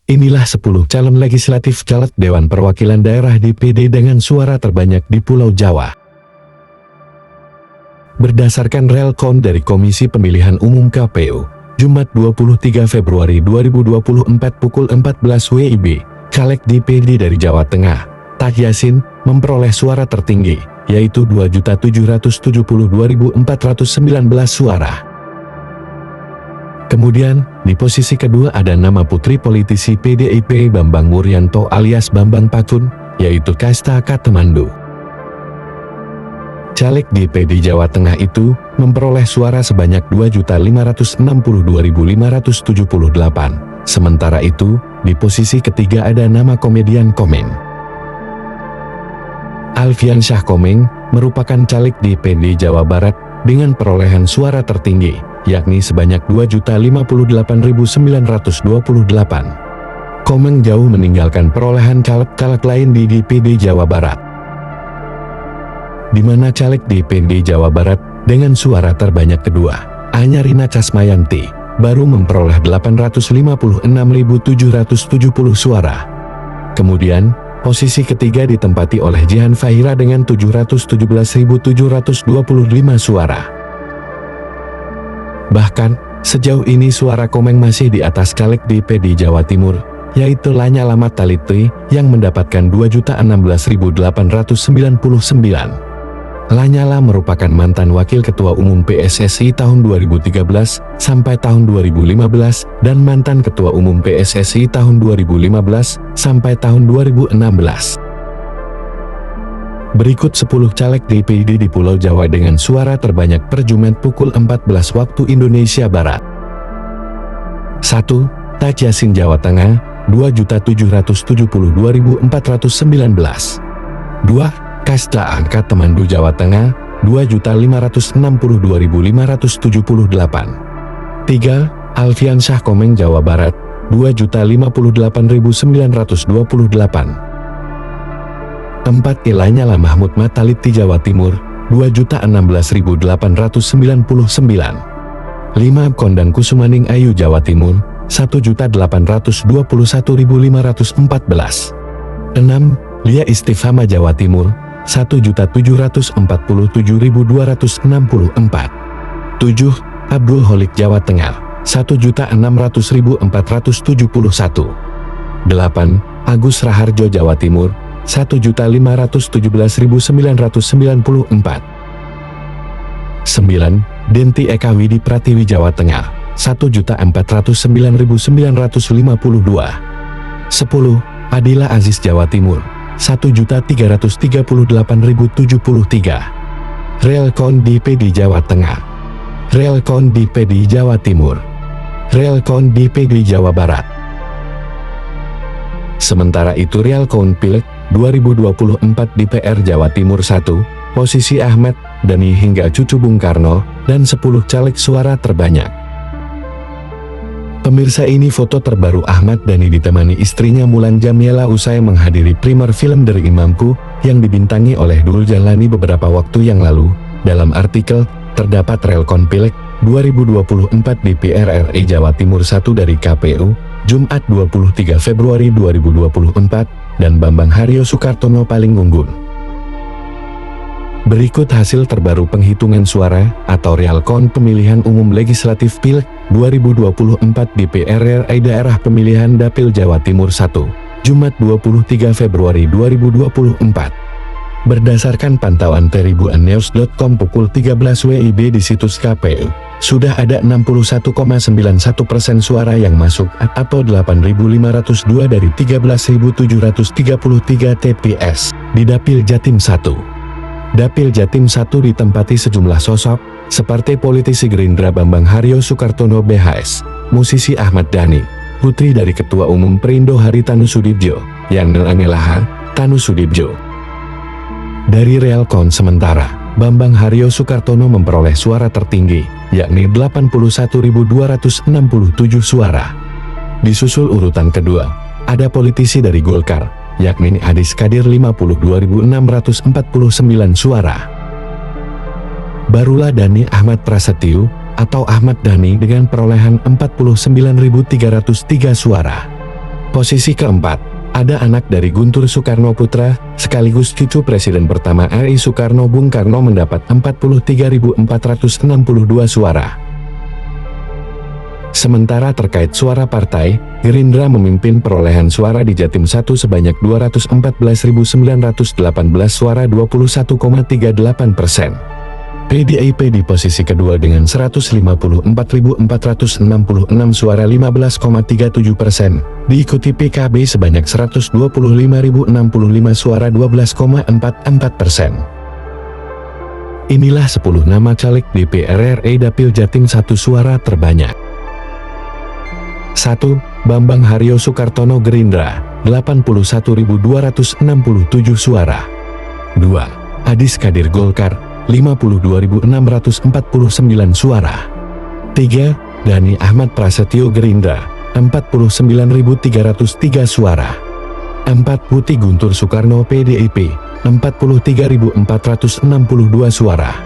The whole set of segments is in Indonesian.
Inilah 10 calon legislatif caleg Dewan Perwakilan Daerah DPD dengan suara terbanyak di Pulau Jawa. Berdasarkan realcount dari Komisi Pemilihan Umum KPU, Jumat 23 Februari 2024 pukul 14 WIB, caleg DPD dari Jawa Tengah, Taj Yassin, memperoleh suara tertinggi, yaitu 2.772.419 suara. Kemudian, di posisi kedua ada nama putri politisi PDIP Bambang Wuryanto alias Bambang Pacun, yaitu Kasta Katemandu. Caleg DPD Jawa Tengah itu memperoleh suara sebanyak 2.562.578. Sementara itu, di posisi ketiga ada nama komedian Komeng. Alfian Syah Komeng merupakan caleg DPD Jawa Barat dengan perolehan suara tertinggi, yakni sebanyak 2.059.928. Komeng jauh meninggalkan perolehan caleg-caleg lain di DPD Jawa Barat, di mana caleg DPD Jawa Barat dengan suara terbanyak kedua, Anyarina Casmayanti, baru memperoleh 856.770 suara. Kemudian, posisi ketiga ditempati oleh Jihan Fahira dengan 717.725 suara. Bahkan, sejauh ini suara Komeng masih di atas caleg DPD Jawa Timur, yaitu Lanyala Mataliti yang mendapatkan 2.016.899. Lanyala merupakan mantan Wakil Ketua Umum PSSI tahun 2013 sampai tahun 2015 dan mantan Ketua Umum PSSI tahun 2015 sampai tahun 2016. Berikut 10 caleg DPD di Pulau Jawa dengan suara terbanyak per Jumat pukul 14 waktu Indonesia Barat. 1. Taj Yassin Jawa Tengah, 2.772.419. 2. Kasta Katemandu Jawa Tengah, 2.562.578. 3. Alfian Syah Komeng Jawa Barat, 2.058.928. 4. Lanyala Mahmud Mataliti Jawa Timur, 2.016.899. 5. Kondang Kusumaning Ayu Jawa Timur, 1.821.514. 6. Lia Istifhama Jawa Timur, 1.747.264. 7. Abdul Holik Jawa Tengah, 1.600.471. 8. Agus Raharjo Jawa Timur, 1.517.994. 9. Denti Eka Widi Pratiwi Jawa Tengah, 1.409.952. 10. Adila Aziz Jawa Timur, 1.338.073. Realcount DPD Jawa Tengah, Realcount DPD Jawa Timur, Realcount DPD Jawa Barat. Sementara itu realcount Pileg 2024 DPR Jawa Timur 1, posisi Ahmad Dhani hingga cucu Bung Karno, dan 10 caleg suara terbanyak. Pemirsa, ini foto terbaru Ahmad Dhani ditemani istrinya Mulan Jameela usai menghadiri premier film Dari Imamku yang dibintangi oleh Dul Jalani beberapa waktu yang lalu. Dalam artikel, terdapat realcount Pileg 2024 DPR RI Jawa Timur 1 dari KPU, Jumat 23 Februari 2024, dan Bambang Haryo Soekartono paling unggul. Berikut hasil terbaru penghitungan suara atau realcount pemilihan umum legislatif Pileg 2024 DPR RI Daerah Pemilihan Dapil Jawa Timur 1, Jumat 23 Februari 2024. Berdasarkan pantauan teribuannews.com pukul 13 WIB di situs KPU, sudah ada 61,91% suara yang masuk atau 8.502 dari 13.733 TPS di Dapil Jatim 1. Dapil Jatim 1 ditempati sejumlah sosok, seperti politisi Gerindra Bambang Haryo Soekartono BHS, musisi Ahmad Dhani, putri dari Ketua Umum Perindo Haritanu Sudibjo, Yanel Angelaha, Tanu Sudibjo. Dari realcount sementara, Bambang Haryo Soekartono memperoleh suara tertinggi, yakni 81.267 suara. Disusul urutan kedua, ada politisi dari Golkar, yakni Adis Kadir 52.649 suara. Barulah Dhani Ahmad Prasetyo atau Ahmad Dhani dengan perolehan 49.303 suara. Posisi keempat, ada anak dari Guntur Soekarno Putra, sekaligus cucu Presiden pertama RI Soekarno Bung Karno mendapat 43.462 suara. Sementara terkait suara partai, Gerindra memimpin perolehan suara di Jatim 1 sebanyak 214.918 suara 21,38%. PDIP di posisi kedua dengan 154.466 suara 15,37%, diikuti PKB sebanyak 125.065 suara 12,44%. Inilah 10 nama caleg DPR RI Dapil Jatim 1 suara terbanyak. 1. Bambang Haryo Sukartono Gerindra, 81.267 suara. 2. Adis Kadir Golkar, 52.649 suara. 3. Dhani Ahmad Prasetyo Gerindra, 49.303 suara. 4. Putih Guntur Soekarno PDIP, 43.462 suara.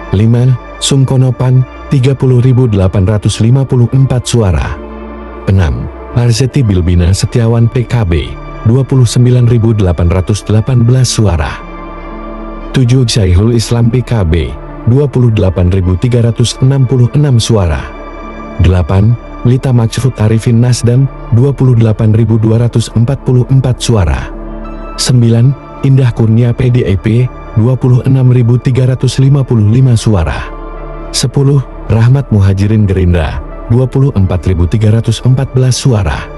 5. Sungkono PAN, 30.854 suara. 6. Arzetti Bilbina Setiawan PKB, 29.818 suara. 7. Syaihul Islam PKB, 28.366 suara. 8. Lita Mahfud Arifin Nasdem, 28.244 suara. 9. Indah Kurnia PDIP, 26.355 suara. 10. Rahmat Muhajirin Gerindra, 24.314 suara.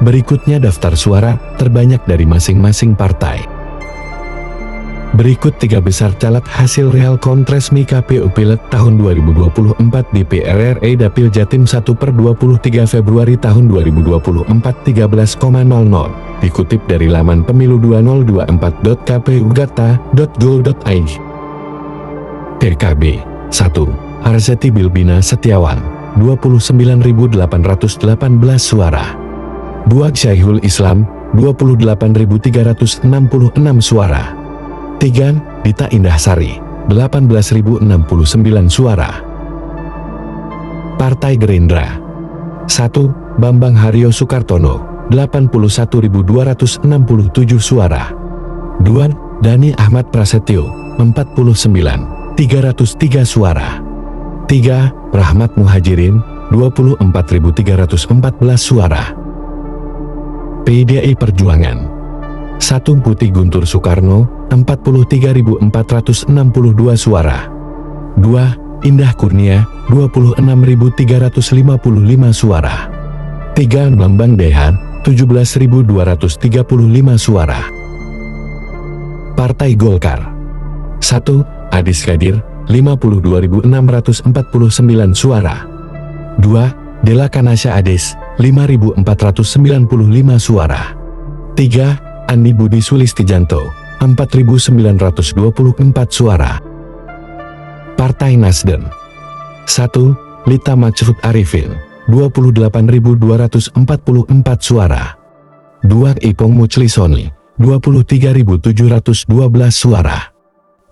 Berikutnya daftar suara terbanyak dari masing-masing partai. Berikut 3 besar caleg hasil real count resmi KPU Pileg tahun 2024 DPR RI Dapil Jatim 1 per 23 Februari tahun 2024 13,00. Dikutip dari laman pemilu2024.kpudata.go.id. PKB 1. Arzetti Bilbina Setiawan, 29.818 suara. 2. Syaihul Islam, 28.366 suara. 3. Dita Indah Sari, 18.069 suara. Partai Gerindra 1. Bambang Haryo Sukartono, 81.267 suara. 2. Dhani Ahmad Prasetyo, 49.303 suara. 3. Rahmat Muhajirin, 24.314 suara. PDI Perjuangan 1. Putih Guntur Soekarno, 43.462 suara. 2. Indah Kurnia, 26.355 suara. 3. Bambang Deha, 17.235 suara. Partai Golkar 1. Adis Kadir, 52.649 suara. 2. Dela Kanasya Ades, 5.495 suara. 3. Andi Budi Sulistijanto, 4.924 suara. Partai Nasdem 1. Lita Mahfud Arifin, 28.244 suara. 2. Ipong Muchlisoni, 23.712 suara.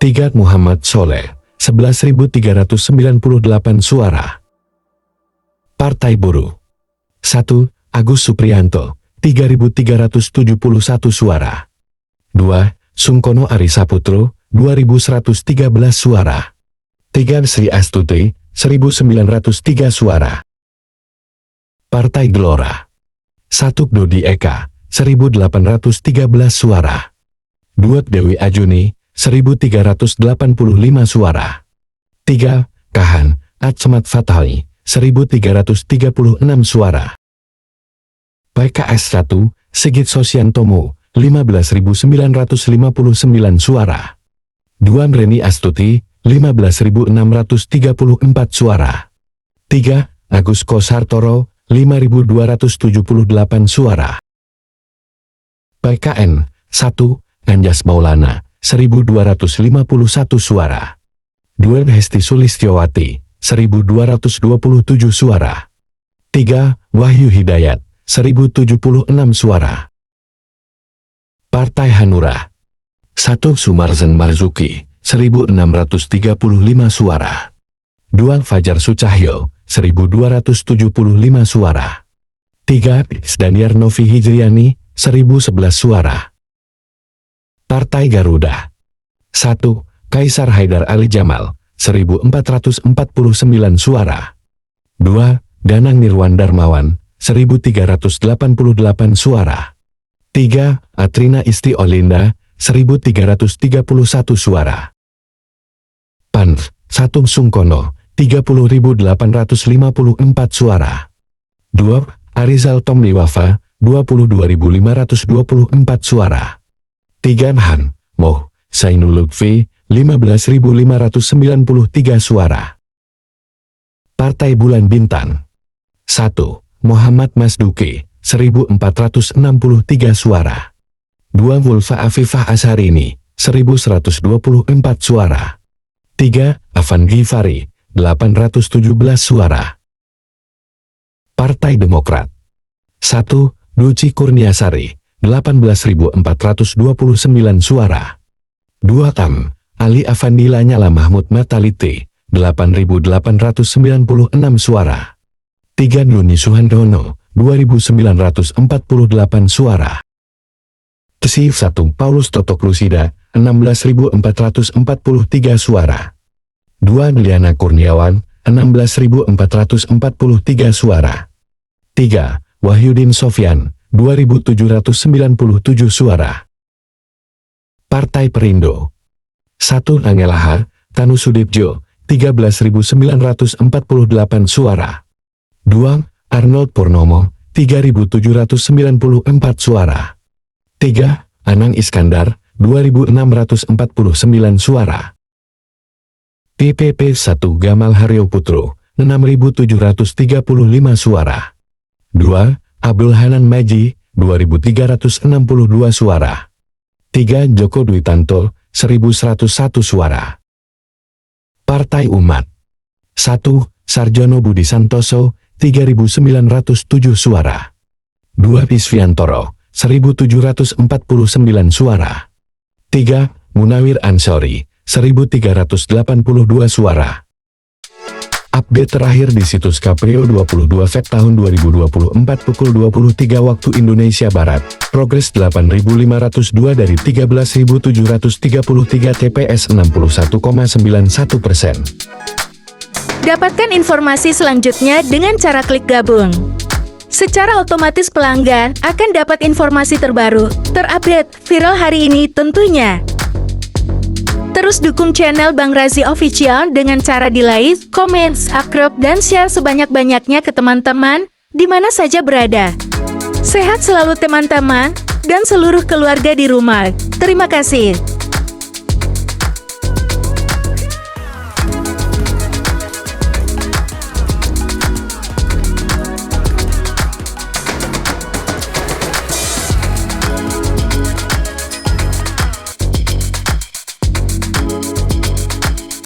3. Muhammad Soleh, 11.398 suara. Partai Buruh 1. Agus Supriyanto, 3.371 suara. 2. Sungkono Ari Saputro, 2.113 suara. 3. Sri Astuti, 1.903 suara. Partai Gelora 1. Dodi Eka, 1.813 suara. 2. Dewi Ajuni, 1.385 suara. 3. Kahan Atsmat Fatali, 1.336 suara. PKS 1. Sigit Sosiantomo, 15.959 suara. 2. Reni Astuti, 15.634 suara. 3. Agus Kosartoro, 5.278 suara. PKN 1. Anjas Maulana, 1.251 suara. 2. Hesti Sulistyowati, 1.227 suara. 3. Wahyu Hidayat, 1.076 suara. Partai Hanura 1. Sumarzen Marzuki, 1.635 suara. 2. Fajar Sucahyo, 1.275 suara. 3. Isdaniar Novi Hijriani, 1011 suara. Partai Garuda. 1. Kaisar Haidar Ali Jamal, 1449 suara. 2. Danang Nirwan Darmawan, 1388 suara. 3. Atrina Isti Olinda, 1331 suara. PAN, Satung Sungkono, 30.854 suara. 2. Arizal Tomliwafa, 22.524 suara. 3. Han, Moh, Zainul Lutfi, 15.593 suara. Partai Bulan Bintang. 1. Muhammad Masduki, 1.463 suara. 2. Wulfa Afifah Asharini, 1.124 suara. 3. Afan Ghifari, 817 suara. Partai Demokrat. 1. Duci Kurniasari, 18.429 suara. 2. Tam, Ali Afandi Lanyala Mahmud Mataliti, 8.896 suara. 3. Nuni Suhandono, 2.948 suara. Tesi 1. Paulus Totoklusida, 16.443 suara. 2. Liana Kurniawan, 16.443 suara. 3. Wahyudin Sofyan, 2.797 suara. Partai Perindo. 1. Angelaha, Tanu Sudibjo, 13.948 suara. 2. Arnold Purnomo, 3.794 suara. 3. Anang Iskandar, 2.649 suara. PPP 1. Gamal Haryo Putro, 6.735 suara. 2. Abdul Hanan Maji, 2.362 suara. 3. Joko Dwi Tanto, 1.101 suara. Partai Umat. 1. Sarjono Budi Santoso, 3.907 suara. 2. Isfiantoro, 1.749 suara. 3. Munawir Ansori, 1.382 suara. Update terakhir di situs KPU 22 Feb tahun 2024 pukul 23 waktu Indonesia Barat. Progres 8.502 dari 13.733 TPS 61,91%. Dapatkan informasi selanjutnya dengan cara klik gabung. Secara otomatis pelanggan akan dapat informasi terbaru, terupdate, viral hari ini tentunya. Terus dukung channel Bang Razi Official dengan cara di like, komen, subscribe, dan share sebanyak-banyaknya ke teman-teman di mana saja berada. Sehat selalu teman-teman dan seluruh keluarga di rumah. Terima kasih.